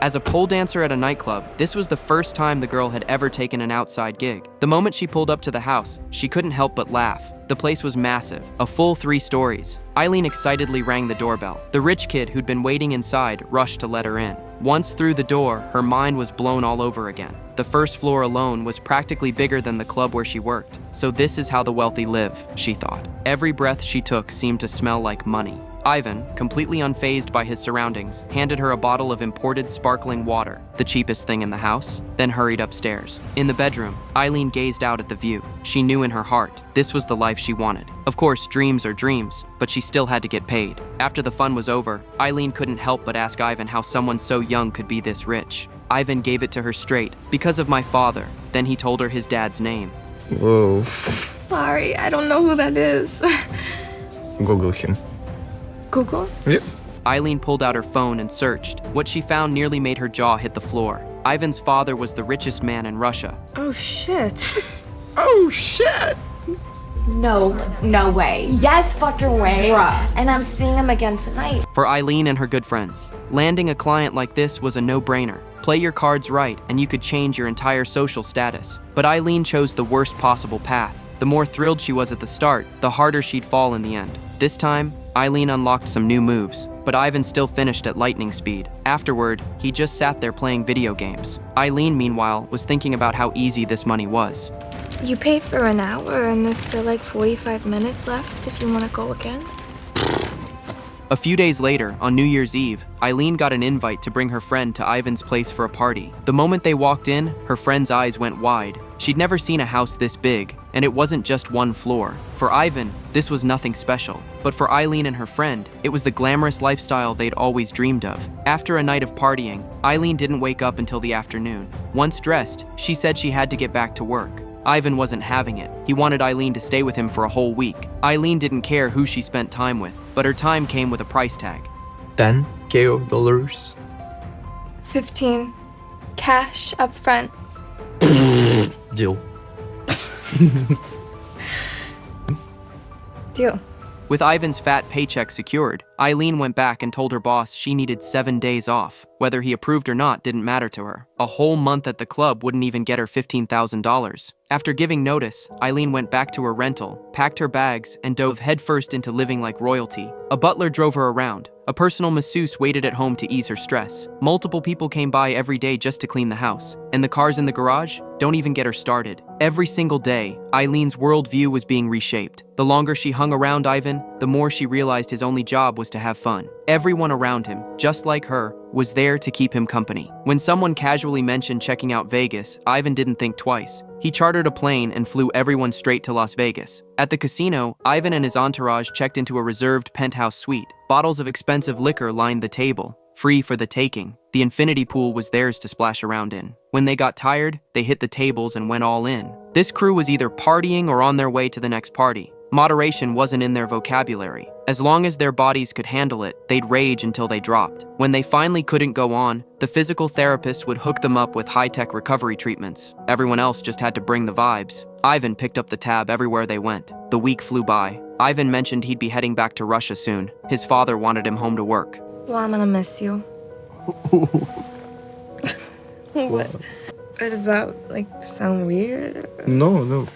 As a pole dancer at a nightclub, this was the first time the girl had ever taken an outside gig. The moment she pulled up to the house, she couldn't help but laugh. The place was massive, a full 3 stories. Eileen excitedly rang the doorbell. The rich kid who'd been waiting inside rushed to let her in. Once through the door, her mind was blown all over again. The first floor alone was practically bigger than the club where she worked. So this is how the wealthy live, she thought. Every breath she took seemed to smell like money. Ivan, completely unfazed by his surroundings, handed her a bottle of imported sparkling water, the cheapest thing in the house, then hurried upstairs. In the bedroom, Eileen gazed out at the view. She knew in her heart, this was the life she wanted. Of course, dreams are dreams, but she still had to get paid. After the fun was over, Eileen couldn't help but ask Ivan how someone so young could be this rich. Ivan gave it to her straight, because of my father. Then he told her his dad's name. Whoa. Sorry, I don't know who that is. Google him. Google? Yep. Eileen pulled out her phone and searched. What she found nearly made her jaw hit the floor. Ivan's father was the richest man in Russia. Oh, shit. Oh, shit! No way. Yes, fucking way. Bruh. And I'm seeing him again tonight. For Eileen and her good friends, landing a client like this was a no-brainer. Play your cards right, and you could change your entire social status. But Eileen chose the worst possible path. The more thrilled she was at the start, the harder she'd fall in the end. This time, Eileen unlocked some new moves, but Ivan still finished at lightning speed. Afterward, he just sat there playing video games. Eileen, meanwhile, was thinking about how easy this money was. You paid for an hour and there's still like 45 minutes left if you want to go again? A few days later, on New Year's Eve, Eileen got an invite to bring her friend to Ivan's place for a party. The moment they walked in, her friend's eyes went wide. She'd never seen a house this big, and it wasn't just one floor. For Ivan, this was nothing special. But for Eileen and her friend, it was the glamorous lifestyle they'd always dreamed of. After a night of partying, Eileen didn't wake up until the afternoon. Once dressed, she said she had to get back to work. Ivan wasn't having it. He wanted Eileen to stay with him for a whole week. Eileen didn't care who she spent time with, but her time came with a price tag. $10,000. 15. Cash up front. Deal. Deal. With Ivan's fat paycheck secured, Eileen went back and told her boss she needed 7 days off. Whether he approved or not didn't matter to her. A whole month at the club wouldn't even get her $15,000. After giving notice, Eileen went back to her rental, packed her bags, and dove headfirst into living like royalty. A butler drove her around. A personal masseuse waited at home to ease her stress. Multiple people came by every day just to clean the house. And the cars in the garage? Don't even get her started. Every single day, Eileen's worldview was being reshaped. The longer she hung around Ivan, the more she realized his only job was to have fun. Everyone around him, just like her, was there to keep him company. When someone casually mentioned checking out Vegas, Ivan didn't think twice. He chartered a plane and flew everyone straight to Las Vegas. At the casino, Ivan and his entourage checked into a reserved penthouse suite. Bottles of expensive liquor lined the table, free for the taking. The infinity pool was theirs to splash around in. When they got tired, they hit the tables and went all in. This crew was either partying or on their way to the next party. Moderation wasn't in their vocabulary. As long as their bodies could handle it, they'd rage until they dropped. When they finally couldn't go on, the physical therapist would hook them up with high-tech recovery treatments. Everyone else just had to bring the vibes. Ivan picked up the tab everywhere they went. The week flew by. Ivan mentioned he'd be heading back to Russia soon. His father wanted him home to work. Well, I'm gonna miss you. What? Does that, sound weird? No.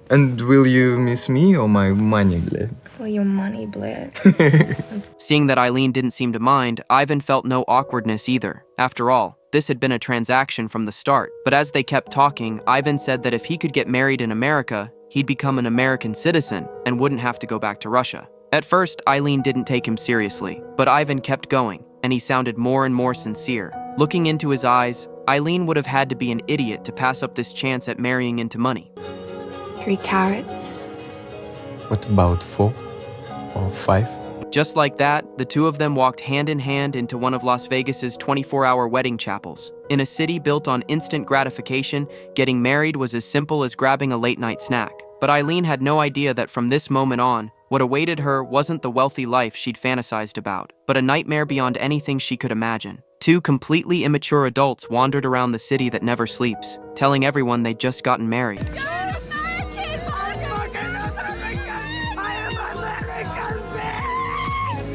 And will you miss me or my money, bled? Well, your money, bled. Seeing that Eileen didn't seem to mind, Ivan felt no awkwardness either. After all, this had been a transaction from the start. But as they kept talking, Ivan said that if he could get married in America, he'd become an American citizen and wouldn't have to go back to Russia. At first, Eileen didn't take him seriously, but Ivan kept going, and he sounded more and more sincere. Looking into his eyes, Eileen would have had to be an idiot to pass up this chance at marrying into money. 3 carats. What about 4 or 5? Just like that, the two of them walked hand in hand into one of Las Vegas's 24-hour wedding chapels. In a city built on instant gratification, getting married was as simple as grabbing a late-night snack. But Eileen had no idea that from this moment on, what awaited her wasn't the wealthy life she'd fantasized about, but a nightmare beyond anything she could imagine. 2 completely immature adults wandered around the city that never sleeps, telling everyone they'd just gotten married.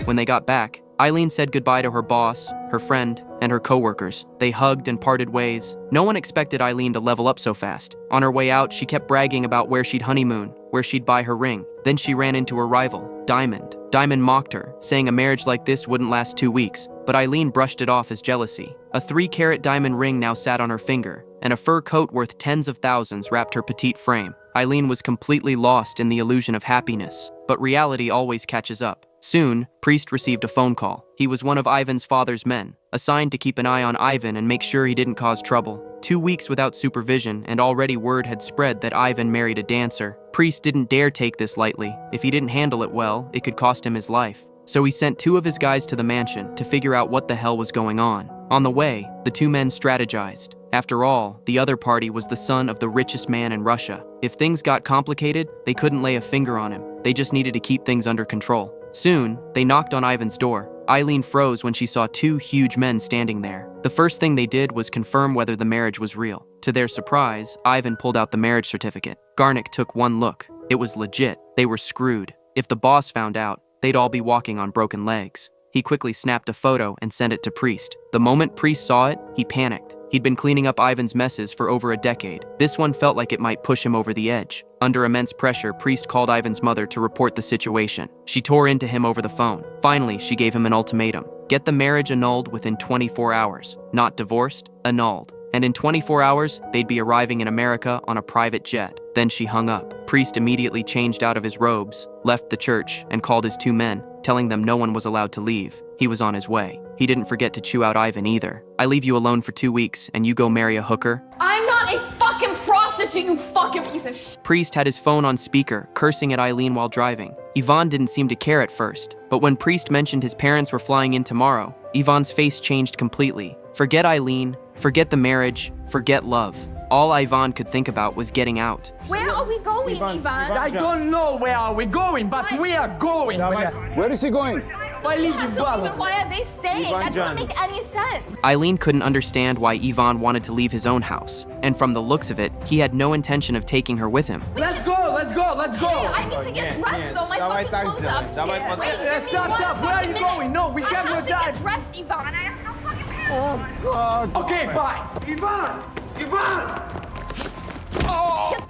When they got back, Eileen said goodbye to her boss, her friend, and her coworkers. They hugged and parted ways. No one expected Eileen to level up so fast. On her way out, she kept bragging about where she'd honeymoon, where she'd buy her ring. Then she ran into her rival, Diamond. Diamond mocked her, saying a marriage like this wouldn't last 2 weeks, but Eileen brushed it off as jealousy. A 3-carat diamond ring now sat on her finger, and a fur coat worth tens of thousands wrapped her petite frame. Eileen was completely lost in the illusion of happiness, but reality always catches up. Soon, Priest received a phone call. He was one of Ivan's father's men, assigned to keep an eye on Ivan and make sure he didn't cause trouble. 2 weeks without supervision, and already word had spread that Ivan married a dancer. Priest didn't dare take this lightly. If he didn't handle it well, it could cost him his life. So he sent 2 of his guys to the mansion to figure out what the hell was going on. On the way, the 2 men strategized. After all, the other party was the son of the richest man in Russia. If things got complicated, they couldn't lay a finger on him. They just needed to keep things under control. Soon, they knocked on Ivan's door. Eileen froze when she saw 2 huge men standing there. The first thing they did was confirm whether the marriage was real. To their surprise, Ivan pulled out the marriage certificate. Garnick took one look. It was legit. They were screwed. If the boss found out, they'd all be walking on broken legs. He quickly snapped a photo and sent it to Priest. The moment Priest saw it, he panicked. He'd been cleaning up Ivan's messes for over a decade. This one felt like it might push him over the edge. Under immense pressure, Priest called Ivan's mother to report the situation. She tore into him over the phone. Finally, she gave him an ultimatum. Get the marriage annulled within 24 hours. Not divorced, annulled. And in 24 hours, they'd be arriving in America on a private jet. Then she hung up. Priest immediately changed out of his robes, left the church, and called his 2 men, telling them no one was allowed to leave. He was on his way. He didn't forget to chew out Ivan either. I leave you alone for 2 weeks, and you go marry a hooker? I'm not a fucking prostitute, you fucking piece of shit. Priest had his phone on speaker, cursing at Eileen while driving. Ivan didn't seem to care at first, but when Priest mentioned his parents were flying in tomorrow, Ivan's face changed completely. Forget Eileen, forget the marriage, forget love. All Ivan could think about was getting out. Where are we going, Ivan? I don't know where are we going, but we are going. Where is he going? You have to leave, and why are they staying? That doesn't make any sense. Eileen couldn't understand why Ivan wanted to leave his own house, and from the looks of it, he had no intention of taking her with him. Let's go, let's go, let's go. Hey, I need to get dressed though. My fucking clothes are upstairs. Wait, give me Stop. Where are you going? No, we can't go I have to that. get dressed, Ivan. I have no fucking pants. Oh, God. Okay, bye. Ivan!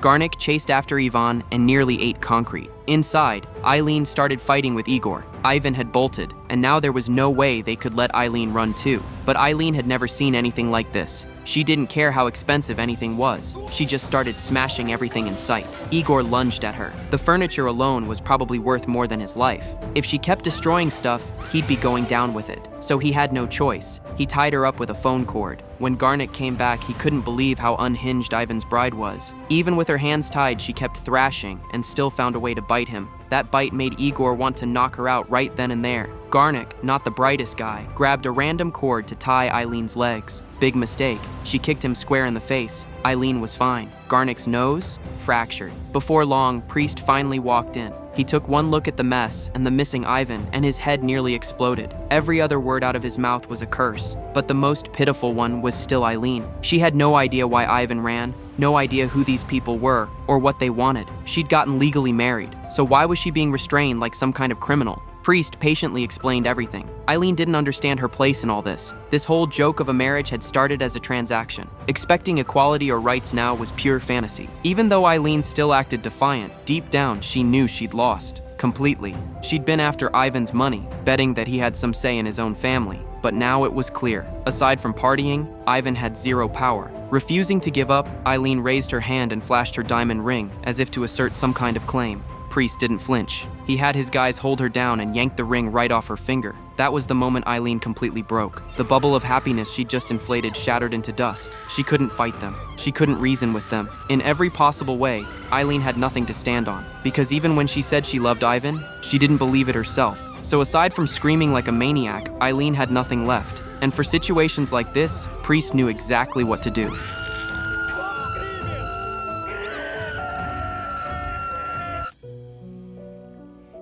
Garnick chased after Ivan and nearly ate concrete. Inside, Eileen started fighting with Igor. Ivan had bolted, and now there was no way they could let Eileen run too. But Eileen had never seen anything like this. She didn't care how expensive anything was. She just started smashing everything in sight. Igor lunged at her. The furniture alone was probably worth more than his life. If she kept destroying stuff, he'd be going down with it. So he had no choice. He tied her up with a phone cord. When Garnick came back, he couldn't believe how unhinged Ivan's bride was. Even with her hands tied, she kept thrashing and still found a way to bite him. That bite made Igor want to knock her out right then and there. Garnick, not the brightest guy, grabbed a random cord to tie Eileen's legs. Big mistake. She kicked him square in the face. Eileen was fine. Garnick's nose? Fractured. Before long, Priest finally walked in. He took one look at the mess and the missing Ivan, and his head nearly exploded. Every other word out of his mouth was a curse, but the most pitiful one was still Eileen. She had no idea why Ivan ran, no idea who these people were, or what they wanted. She'd gotten legally married, so why was she being restrained like some kind of criminal? Priest patiently explained everything. Eileen didn't understand her place in all this. This whole joke of a marriage had started as a transaction. Expecting equality or rights now was pure fantasy. Even though Eileen still acted defiant, deep down she knew she'd lost. Completely. She'd been after Ivan's money, betting that he had some say in his own family. But now it was clear. Aside from partying, Ivan had zero power. Refusing to give up, Eileen raised her hand and flashed her diamond ring, as if to assert some kind of claim. Priest didn't flinch. He had his guys hold her down and yanked the ring right off her finger. That was the moment Eileen completely broke. The bubble of happiness she'd just inflated shattered into dust. She couldn't fight them. She couldn't reason with them. In every possible way, Eileen had nothing to stand on. Because even when she said she loved Ivan, she didn't believe it herself. So aside from screaming like a maniac, Eileen had nothing left. And for situations like this, Priest knew exactly what to do.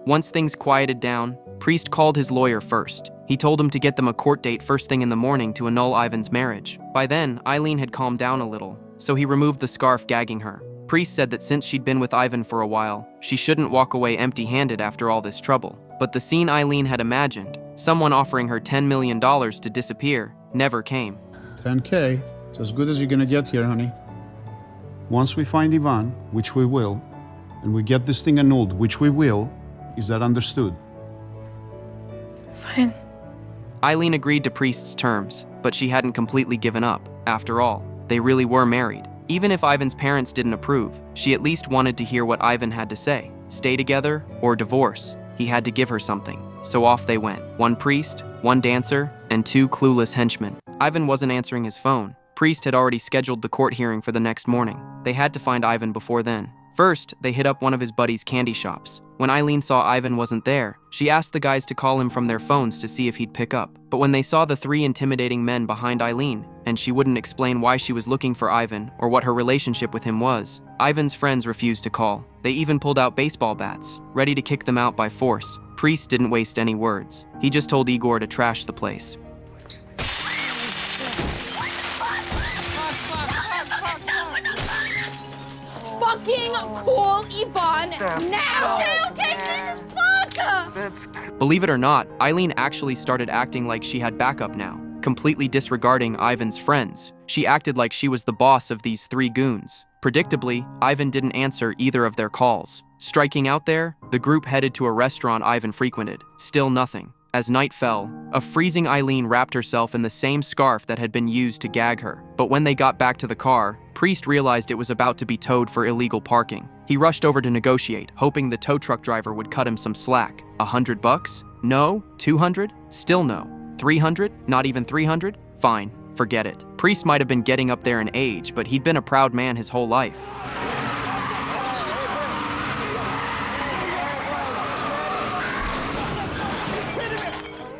Once things quieted down, Priest called his lawyer first. He told him to get them a court date first thing in the morning to annul Ivan's marriage. By then, Eileen had calmed down a little, so he removed the scarf gagging her. Priest said that since she'd been with Ivan for a while, she shouldn't walk away empty-handed after all this trouble. But the scene Eileen had imagined, someone offering her $10 million to disappear, never came. 10K. It's as good as you're gonna get here, honey. Once we find Ivan, which we will, and we get this thing annulled, which we will, is that understood? Fine. Eileen agreed to Priest's terms, but she hadn't completely given up. After all, they really were married. Even if Ivan's parents didn't approve, she at least wanted to hear what Ivan had to say. Stay together or divorce. He had to give her something. So off they went. One priest, one dancer, and two clueless henchmen. Ivan wasn't answering his phone. Priest had already scheduled the court hearing for the next morning. They had to find Ivan before then. First, they hit up one of his buddy's candy shops. When Eileen saw Ivan wasn't there, she asked the guys to call him from their phones to see if he'd pick up. But when they saw the three intimidating men behind Eileen, and she wouldn't explain why she was looking for Ivan or what her relationship with him was, Ivan's friends refused to call. They even pulled out baseball bats, ready to kick them out by force. Priest didn't waste any words. He just told Igor to trash the place. Fucking cool, Ivan. Now. Okay, Jesus fuck. Believe it or not, Eileen actually started acting like she had backup now, completely disregarding Ivan's friends. She acted like she was the boss of these three goons. Predictably, Ivan didn't answer either of their calls. Striking out there, the group headed to a restaurant Ivan frequented. Still nothing. As night fell, a freezing Eileen wrapped herself in the same scarf that had been used to gag her. But when they got back to the car, Priest realized it was about to be towed for illegal parking. He rushed over to negotiate, hoping the tow truck driver would cut him some slack. $100? No? 200? Still no. 300? Not even 300? Fine, forget it. Priest might have been getting up there in age, but he'd been a proud man his whole life.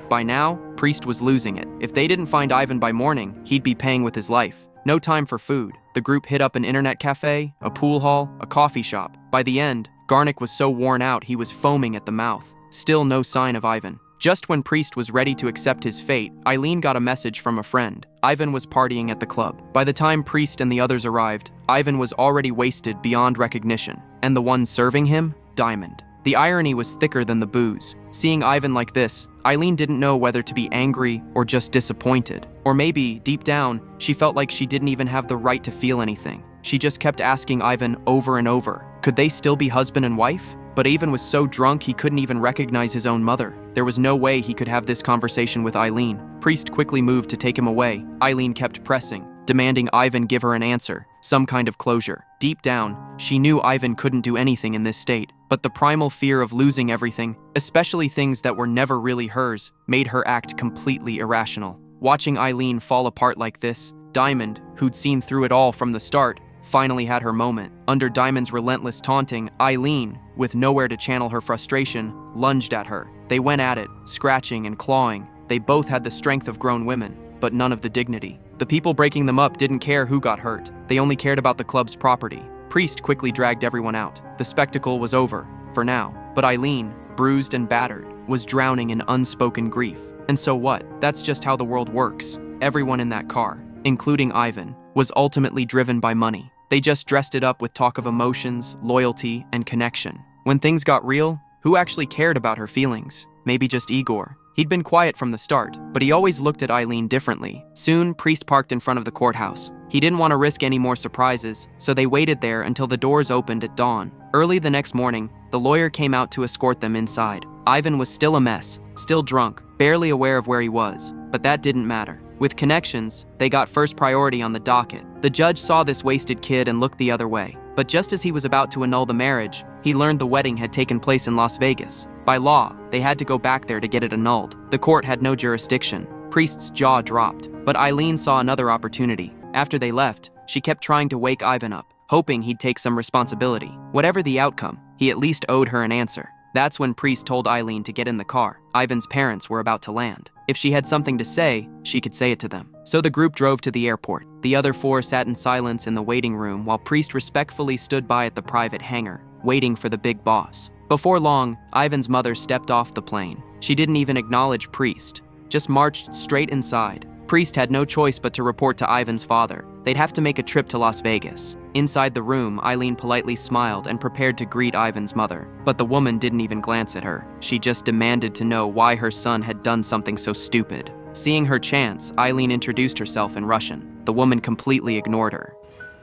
By now, Priest was losing it. If they didn't find Ivan by morning, he'd be paying with his life. No time for food. The group hit up an internet cafe, a pool hall, a coffee shop. By the end, Garnick was so worn out he was foaming at the mouth. Still no sign of Ivan. Just when Priest was ready to accept his fate, Eileen got a message from a friend. Ivan was partying at the club. By the time Priest and the others arrived, Ivan was already wasted beyond recognition. And the one serving him? Diamond. The irony was thicker than the booze. Seeing Ivan like this, Eileen didn't know whether to be angry or just disappointed. Or maybe, deep down, she felt like she didn't even have the right to feel anything. She just kept asking Ivan over and over, could they still be husband and wife? But Ivan was so drunk he couldn't even recognize his own mother. There was no way he could have this conversation with Eileen. Priest quickly moved to take him away. Eileen kept pressing, demanding Ivan give her an answer, some kind of closure. Deep down, she knew Ivan couldn't do anything in this state, but the primal fear of losing everything, especially things that were never really hers, made her act completely irrational. Watching Eileen fall apart like this, Diamond, who'd seen through it all from the start, finally had her moment. Under Diamond's relentless taunting, Eileen, with nowhere to channel her frustration, lunged at her. They went at it, scratching and clawing. They both had the strength of grown women, but none of the dignity. The people breaking them up didn't care who got hurt. They only cared about the club's property. Priest quickly dragged everyone out. The spectacle was over, for now. But Eileen, bruised and battered, was drowning in unspoken grief. And so what? That's just how the world works. Everyone in that car, including Ivan, was ultimately driven by money. They just dressed it up with talk of emotions, loyalty, and connection. When things got real, who actually cared about her feelings? Maybe just Igor. He'd been quiet from the start, but he always looked at Eileen differently. Soon, Priest parked in front of the courthouse. He didn't want to risk any more surprises, so they waited there until the doors opened at dawn. Early the next morning, the lawyer came out to escort them inside. Ivan was still a mess, still drunk, barely aware of where he was, but that didn't matter. With connections, they got first priority on the docket. The judge saw this wasted kid and looked the other way. But just as he was about to annul the marriage, he learned the wedding had taken place in Las Vegas. By law, they had to go back there to get it annulled. The court had no jurisdiction. Priest's jaw dropped, but Eileen saw another opportunity. After they left, she kept trying to wake Ivan up, hoping he'd take some responsibility. Whatever the outcome, he at least owed her an answer. That's when Priest told Eileen to get in the car. Ivan's parents were about to land. If she had something to say, she could say it to them. So the group drove to the airport. The other four sat in silence in the waiting room while Priest respectfully stood by at the private hangar, waiting for the big boss. Before long, Ivan's mother stepped off the plane. She didn't even acknowledge Priest, just marched straight inside. Priest had no choice but to report to Ivan's father. They'd have to make a trip to Las Vegas. Inside the room, Eileen politely smiled and prepared to greet Ivan's mother. But the woman didn't even glance at her. She just demanded to know why her son had done something so stupid. Seeing her chance, Eileen introduced herself in Russian. The woman completely ignored her.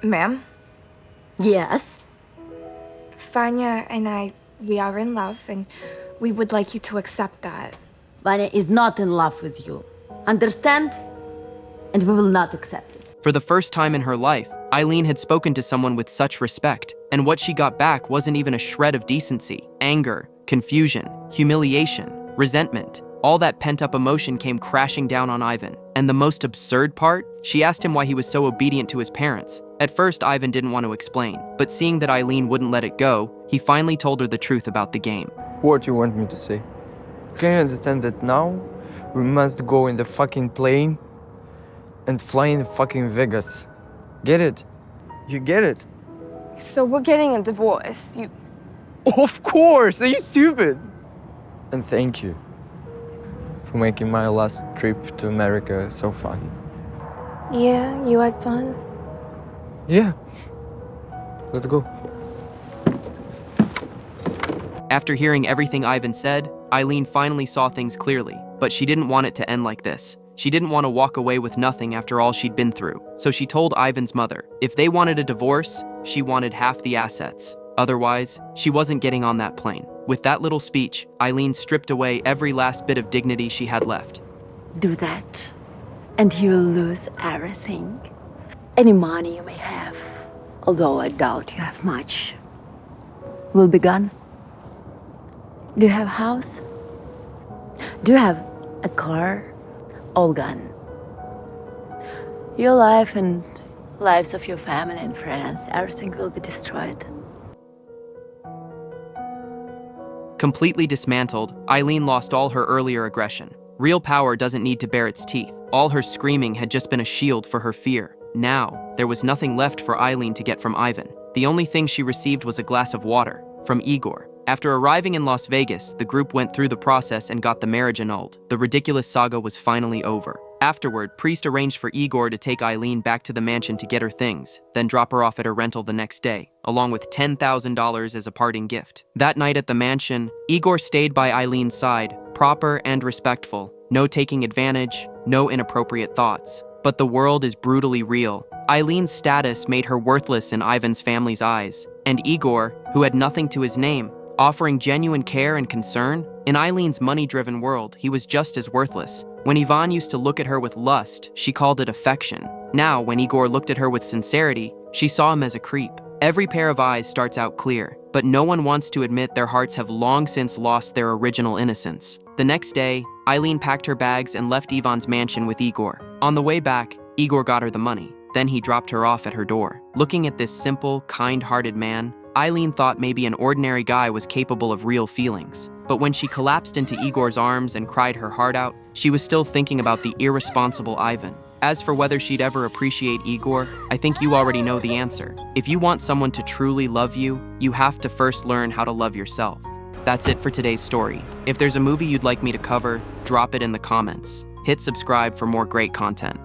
Ma'am, Yes? Vanya and we are in love, and we would like you to accept that. Vanya is not in love with you. Understand? And we will not accept it. For the first time in her life, Eileen had spoken to someone with such respect, and what she got back wasn't even a shred of decency. Anger, confusion, humiliation, resentment. All that pent-up emotion came crashing down on Ivan. And the most absurd part? She asked him why he was so obedient to his parents. At first, Ivan didn't want to explain, but seeing that Eileen wouldn't let it go, he finally told her the truth about the game. What you want me to say? Can you understand that now we must go in the fucking plane and fly in fucking Vegas? Get it? You get it? So we're getting a divorce. Of course! Are you stupid? And thank you for making my last trip to America so fun. Yeah, you had fun? Yeah. Let's go. After hearing everything Ivan said, Eileen finally saw things clearly, but she didn't want it to end like this. She didn't want to walk away with nothing after all she'd been through. So she told Ivan's mother, if they wanted a divorce, she wanted half the assets. Otherwise, she wasn't getting on that plane. With that little speech, Eileen stripped away every last bit of dignity she had left. Do that, and you will lose everything. Any money you may have, although I doubt you have much, will be gone. Do you have a house? Do you have a car? All gone. Your life and lives of your family and friends, everything will be destroyed. Completely dismantled, Eileen lost all her earlier aggression. Real power doesn't need to bare its teeth. All her screaming had just been a shield for her fear. Now, there was nothing left for Eileen to get from Ivan. The only thing she received was a glass of water from Igor. After arriving in Las Vegas, the group went through the process and got the marriage annulled. The ridiculous saga was finally over. Afterward, Priest arranged for Igor to take Eileen back to the mansion to get her things, then drop her off at her rental the next day, along with $10,000 as a parting gift. That night at the mansion, Igor stayed by Eileen's side, proper and respectful. No taking advantage, no inappropriate thoughts. But the world is brutally real. Eileen's status made her worthless in Ivan's family's eyes, and Igor, who had nothing to his name, offering genuine care and concern, in Eileen's money-driven world, he was just as worthless. When Ivan used to look at her with lust, she called it affection. Now, when Igor looked at her with sincerity, she saw him as a creep. Every pair of eyes starts out clear, but no one wants to admit their hearts have long since lost their original innocence. The next day, Eileen packed her bags and left Ivan's mansion with Igor. On the way back, Igor got her the money. Then he dropped her off at her door. Looking at this simple, kind-hearted man, Eileen thought maybe an ordinary guy was capable of real feelings. But when she collapsed into Igor's arms and cried her heart out, she was still thinking about the irresponsible Ivan. As for whether she'd ever appreciate Igor, I think you already know the answer. If you want someone to truly love you, you have to first learn how to love yourself. That's it for today's story. If there's a movie you'd like me to cover, drop it in the comments. Hit subscribe for more great content.